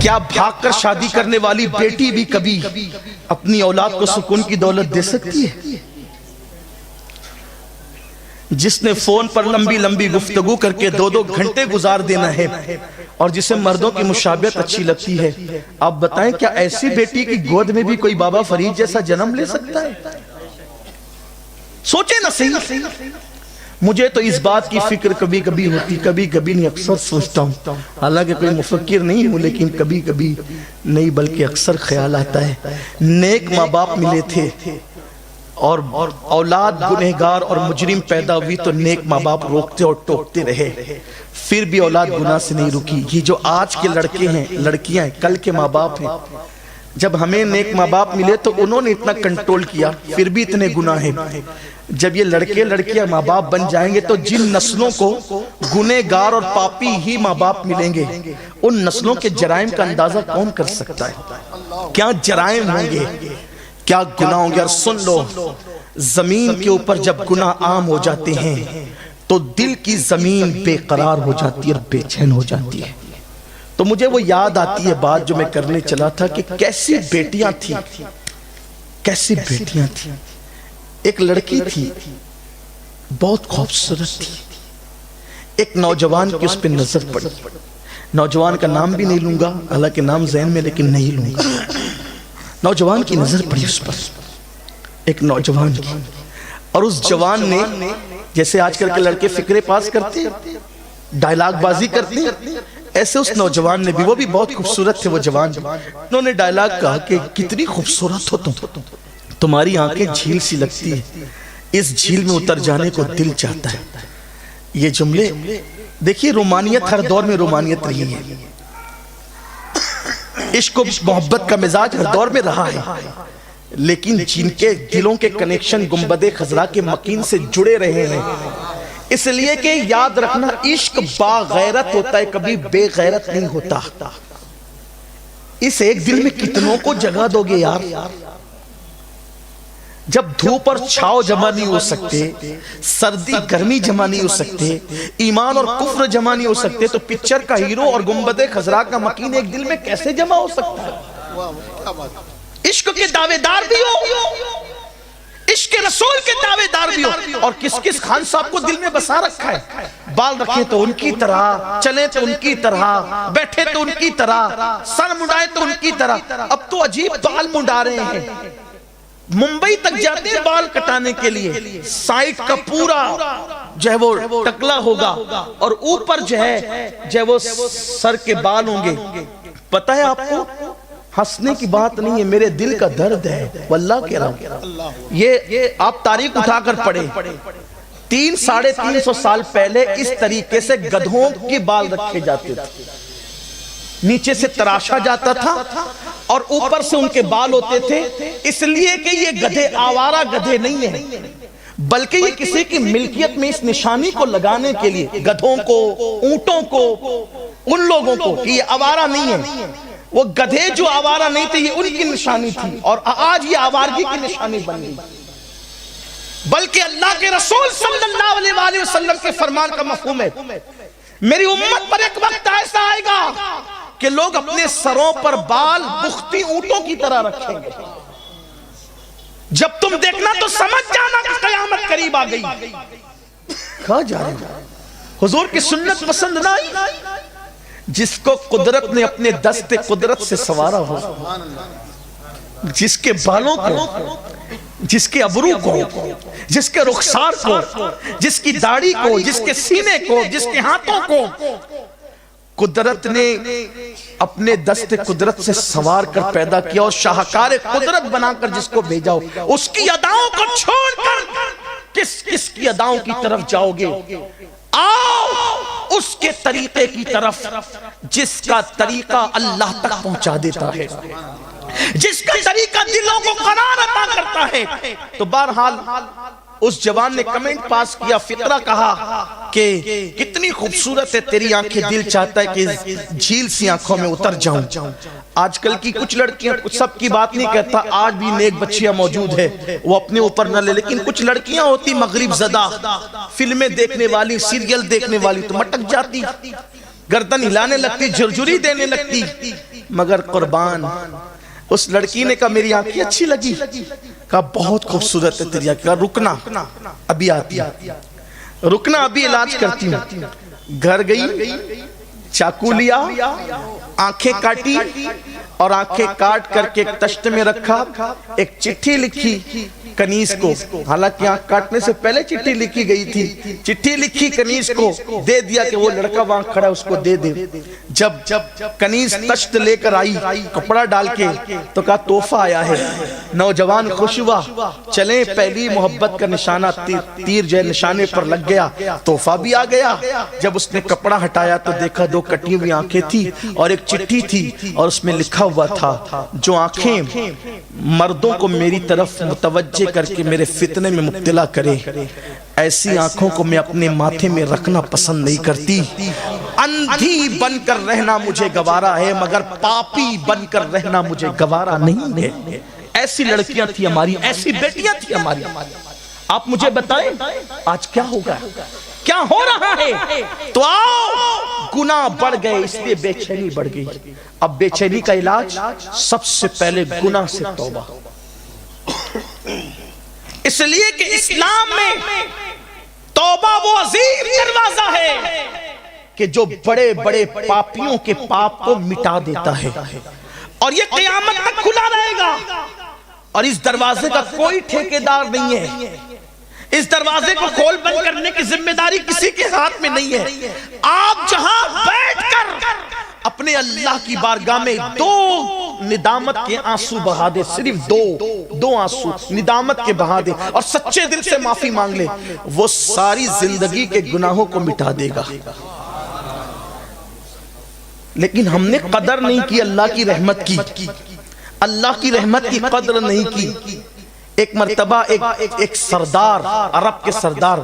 کیا بھاگ کر شادی کرنے والی بیٹی بھی کبھی اپنی اولاد کو سکون کی دولت دے سکتی ہے؟ جس نے فون پر لمبی لمبی گفتگو کر کے 2-2 گھنٹے گزار دینا ہے اور جسے مردوں کی مشابہت اچھی لگتی ہے، آپ بتائیں کیا ایسی بیٹی کی گود میں بھی کوئی بابا فرید جیسا جنم لے سکتا ہے؟ سوچیں نہ صحیح۔ مجھے تو اس بات کی فکر کبھی کبھی ہوتی، کبھی کبھی نہیں، اکثر سوچتا ہوں، حالانکہ کوئی مفکر نہیں ہوں، لیکن کبھی کبھی نہیں بلکہ اکثر خیال آتا ہے، نیک ماں باپ ملے تھے اور اولاد گنہگار اور مجرم پیدا ہوئی تو نیک ماں باپ روکتے اور ٹوکتے رہے، پھر بھی اولاد گناہ سے نہیں رکی۔ یہ جو آج کے لڑکے ہیں، لڑکیاں ہیں، کل کے ماں باپ ہیں، جب ہمیں نیک ماں باپ ملے تو انہوں نے اتنا کنٹرول کیا، پھر بھی اتنے گناہ ہیں۔ جب یہ لڑکے لڑکیاں ماں باپ بن جائیں گے تو جن نسلوں کو گنہگار اور پاپی ہی ماں باپ ملیں گے، ان نسلوں کے جرائم کا اندازہ کون کر سکتا ہے؟ کیا جرائم ہوں گے، کیا گناہ ہوں گے۔ اور سن لو، زمین کے اوپر جب گناہ عام ہو جاتے ہیں تو دل کی زمین بے قرار ہو جاتی ہے اور بے چین ہو جاتی ہے۔ تو مجھے وہ یاد آتی ہے بات جو میں کرنے چلا تھا کہ کیسی بیٹیاں تھیں، کیسی بیٹیاں تھیں۔ ایک لڑکی تھی، بہت خوبصورت تھی، ایک نوجوان کی اس پہ نظر پڑی۔ نوجوان کا نام بھی نہیں لوں گا، حالانکہ نام ذہن میں لیکن نہیں لوں گا۔ نوجوان کی نظر پڑی اس پر، ایک نوجوان کی، اور اس جوان نے جیسے آج کل کے لڑکے فکرے پاس کرتے ہیں، ڈائلاگ بازی کرتے ہیں، ایسے اس نوجوان نے بھی، وہ بھی بہت خوبصورت تھے وہ جوان، انہوں نے ڈائلاگ کہا کہ کتنی خوبصورت ہو تم، تمہاری آنکھیں جھیل سی لگتی ہے، اس جھیل میں اتر جانے کو دل چاہتا ہے۔ یہ جملے دیکھیے، رومانیت ہر دور میں رومانیت رہی ہے، عشق و محبت کا مزاج ہر دور میں رہا ہے، لیکن جن کے دلوں کے کنیکشن گنبد خضرا کے مکین سے جڑے رہے ہیں، اس لیے کہ یاد رکھنا، عشق باغیرت ہوتا ہے، کبھی بے غیرت نہیں ہوتا۔ اس ایک دل میں کتنوں کو جگہ دو گے یار؟ جب دھوپ اور چھاؤ جمع نہیں ہو سکتے، سردی گرمی جمع نہیں ہو سکتے، ایمان اور کفر جمع نہیں ہو سکتے، تو پکچر کا ہیرو اور گنبد خضرا کا مکین ایک دل میں کیسے جمع ہو سکتا ہے؟ عشق کے دعوے دار بھی ہو، عشق رسول کے دعوے دار بھی ہو، اور کس کس خان صاحب کو دل میں بسا رکھا ہے، بال رکھے تو ان کی طرح، چلے تو ان کی طرح، بیٹھے تو ان کی طرح، سر مڈائے تو ان کی طرح۔ اب تو عجیب بال مڈا رہے ہیں، ممبئی تک جاتے ہیں بال کٹانے کے لیے، سائٹ کا پورا جو ہے وہ ٹکلا ہوگا اور اوپر جو ہے وہ سر کے بال ہوں گے۔ پتہ ہے آپ کو، ہنسنے کی بات نہیں ہے، میرے دل کا درد ہے واللہ کہہ رہا ہوں۔ یہ آپ تاریخ اٹھا کر پڑھیں، 300-350 سال پہلے اس طریقے سے گدھوں کے بال رکھے جاتے تھے، نیچے سے تراشا جاتا تھا اور اوپر سے ان کے بال ہوتے تھے، اس لیے کہ یہ گدھے آوارہ گدھے نہیں ہیں، بلکہ یہ کسی کی ملکیت میں اس نشانی کو لگانے کے لیے، گدھوں کو، اونٹوں کو، ان لوگوں کو کہ یہ آوارہ نہیں ہے، وہ گدھے جو آوارہ نہیں تھے یہ ان کی نشانی تھی، اور آج یہ آوارگی کی نشانی بن گئی۔ بلکہ اللہ کے رسول صلی اللہ علیہ وسلم کے فرمان کا مفہوم ہے، میری امت پر ایک وقت ایسا آئے گا کہ لوگ اپنے سروں پر بال بختی اونٹوں کی طرح رکھیں گے۔ جب تم دیکھنا تو سمجھ جانا کہ قیامت قریب آ گئی۔ کہاں جا رہے ہیں؟ حضور کی سنت پسند نہ آئی؟ جس کو قدرت نے اپنے دست قدرت سے سوارا ہو، جس کے بالوں کو، جس کے ابرو کو، جس کے رخسار کو، جس کی داڑھی کو، جس کے سینے کو، جس کے ہاتھوں کو قدرت نے اپنے دست قدرت سے سوار کر پیدا کیا اور شاہکار قدرت بنا کر جس کو بھیجا ہو، اس کی اداؤں کو چھوڑ کر کس کی اداؤں کی طرف جاؤ گے؟ آؤ اس کے طریقے کی طرف جس کا طریقہ اللہ تک پہنچا دیتا ہے، جس کا طریقہ دلوں کو قرار عطا کرتا ہے۔ تو بہرحال اس جوان نے کمنٹ پاس کیا، فقرہ کہا کہ کتنی خوبصورت ہے تیری آنکھیں، دل چاہتا ہے کہ جھیل سی آنکھوں میں اتر جاؤں۔ آج کل کی کچھ لڑکیاں، کچھ سب کی بات نہیں کہتا، آج بھی نیک بچیاں موجود ہے، وہ اپنے اوپر نہ لے، لیکن کچھ لڑکیاں ہوتی مغرب زدہ، فلمیں دیکھنے والی، سیریل دیکھنے والی، تو مٹک جاتی، گردن ہلانے لگتی، جھرجھری دینے لگتی، مگر قربان. اس لڑکی نے کہا میری آنکھیں اچھی لگی؟ کہا بہت خوبصورت ہے تیری آنکھیں. کہا رکنا ابھی آتی ہے، رکنا ابھی علاج کرتی ہوں. گھر گئی، چاقو لیا، آنکھیں کاٹی اور آنکھیں کاٹ کر کے ایک تشت میں رکھا. ایک چٹھی لکھی کنیز کو، حالانکہ آنکھ کاٹنے سے پہلے چٹھی لکھی گئی تھی. چٹھی لکھی کنیز کو دے دیا کہ وہ لڑکا وہاں کھڑا ہے اس کو دے دے. جب کنیز تشت لے کر آئی کپڑا ڈال کے تو کہا تحفہ آیا ہے. نوجوان خوش ہوا، چلیں پہلی محبت کا نشانہ تیر جو ہے نشانے پر لگ گیا، تحفہ بھی آ گیا. جب اس نے کپڑا ہٹایا تو دیکھا دو کٹی ہوئی آنکھیں تھی اور ایک چٹھی تھی اور اس میں لکھا ہوا تھا جو آنکھیں مردوں کو میری طرف متوجہ کر کے میرے فتنے میں مبتلا کرے، ایسی آنکھوں کو میں اپنے ماتھے میں رکھنا پسند نہیں کرتی. اندھی بن کر رہنا مجھے گوارا ہے مگر پاپی بن کر رہنا مجھے گوارا نہیں ہے. ایسی لڑکیاں تھی ہماری، ایسی بیٹیاں تھی ہماری. آپ مجھے بتائیں آج کیا ہوگا، کیا ہو رہا ہے؟ تو آؤ، گناہ بڑھ گئے اس لیے بے چینی بڑھ گئی. اب بے چینی کا علاج سب سے پہلے گناہ سے توبہ. اس لیے کہ اسلام میں توبہ وہ عظیم دروازہ ہے کہ جو بڑے بڑے پاپیوں کے پاپ کو مٹا دیتا ہے اور یہ قیامت تک کھلا رہے گا. اور اس دروازے کا کوئی ٹھیکیدار نہیں ہے، اس دروازے کو کھول بند کرنے کی ذمہ داری کسی کے ہاتھ میں نہیں ہے. آپ جہاں بیٹھ کر اپنے اللہ کی بارگاہ میں دو ندامت کے آنسو بہا دے، صرف دو آنسو ندامت کے بہا دے اور سچے دل سے معافی مانگ لے، وہ ساری زندگی کے گناہوں کو مٹا دے گا. لیکن ہم نے قدر نہیں کی اللہ کی رحمت کی، اللہ کی رحمت کی قدر نہیں کی. ایک مرتبہ ایک سردار، عرب کے سردار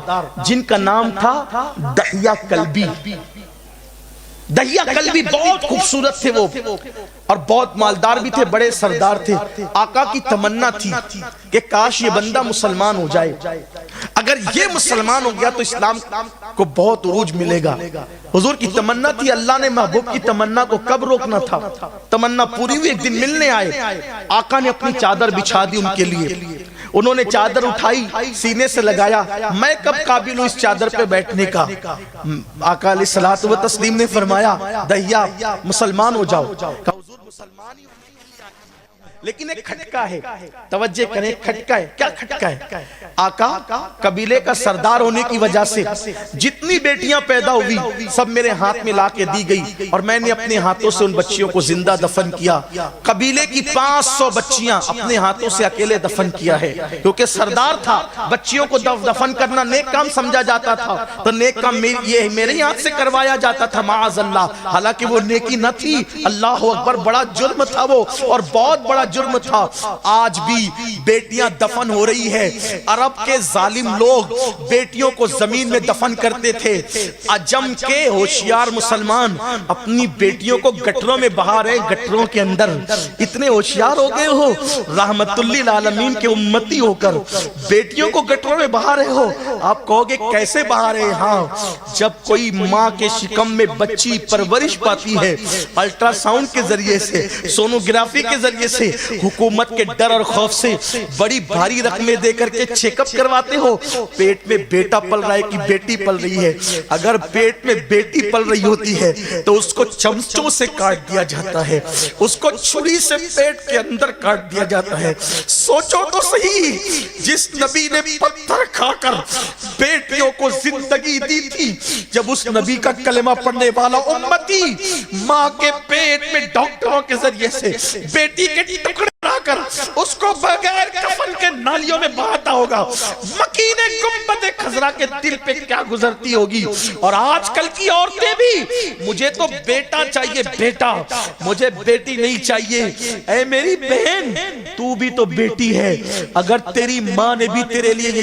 جن کا نام تھا دحیہ کلبی. دحیہ کلبی بہت خوبصورت تھے وہ اور بہت مالدار بھی تھے، بڑے سردار تھے. آقا کی تمنا تھی کہ کاش یہ بندہ مسلمان ہو جائے، اگر یہ مسلمان ہو گیا تو اسلام کو بہت عروج ملے گا. حضور کی تمنا تھی. اللہ نے محبوب کی تمنا کو کب روکنا تھا؟ تمنا پوری ہوئی. ایک دن ملنے آئے، آقا نے اپنی چادر بچھا دی ان کے لیے. انہوں نے چادر اٹھائی، سینے سے لگایا، میں کب قابل ہوں اس چادر پہ بیٹھنے کا؟ آقا علیہ الصلوۃ والتسلیم نے فرمایا دحیہ مسلمان ہو جاؤ. کہا حضور مسلمان ہی لیکن ایک کھٹکا ہے، توجہ کریں، کھٹکا ہے. کیا کھٹکا ہے؟ آقا قبیلے کا سردار ہونے کی وجہ سے جتنی بیٹیاں پیدا ہوئی سب میرے ہاتھ میں لا کے دی گئی اور میں نے اپنے ہاتھوں سے ان بچیوں کو زندہ دفن کیا. قبیلے کی 500 بچیاں اپنے ہاتھوں سے اکیلے دفن کیا ہے، کیونکہ سردار تھا. بچیوں کو دفن کرنا نیک کام سمجھا جاتا تھا تو نیک کام یہ میرے ہاتھ سے کروایا جاتا تھا معاذ اللہ. حالانکہ وہ نیکی نہ تھی، اللہ اکبر، بڑا جرم تھا وہ اور بہت بڑا جرم تھا. آج بھی بیٹیاں دفن ہو رہی ہے. عرب کے ظالم لوگ بیٹیوں کو زمین میں دفن کرتے تھے. عجم کے ہوشیار مسلمان اپنی بیٹیوں کو گٹروں میں بہا رہے. گٹروں کے اندر اتنے ہوشیار ہو گئے ہو، رحمت للعالمین کے امتی ہو کر بیٹیوں کو گٹروں میں بہا رہے ہو. آپ کہو گے کیسے بہا رہے؟ ہاں، جب کوئی ماں کے شکم میں بچی پرورش پاتی ہے، الٹرا ساؤنڈ کے ذریعے سے، سونوگرافی کے ذریعے سے، حکومت کے ڈر اور خوف سے بڑی بھاری رقمیں دے کر کے چیک اپ کرواتے ہو. پیٹ میں بیٹا پل رہا ہے کہ بیٹی پل رہی ہے؟ اگر پیٹ میں بیٹی پل رہی ہوتی ہے تو اس کو چمچوں سے کاٹ دیا جاتا ہے، اس کو چھری سے پیٹ کے اندر کاٹ دیا جاتا ہے. سوچو تو صحیح، جس نبی نے پتھر کھا کر بیٹیوں کو زندگی دی تھی، جب اس نبی کا کلمہ پڑھنے والا امتی ماں کے پیٹ میں ڈاکٹروں کے ذریعے سے بیٹی کے ٹکڑے کر اس کو بغیر کفن کے نالیوں میں بہاتا ہوگا، مکین گنبد خضرا کے دل پہ کیا گزرتی ہوگی. اور آج کل کی عورتیں بھی مجھے تو بیٹا چاہیے، بیٹا، مجھے بیٹی نہیں چاہیے. اے میری بہن، تو بھی تو بیٹی ہے. اگر تیری ماں نے بھی تیرے لیے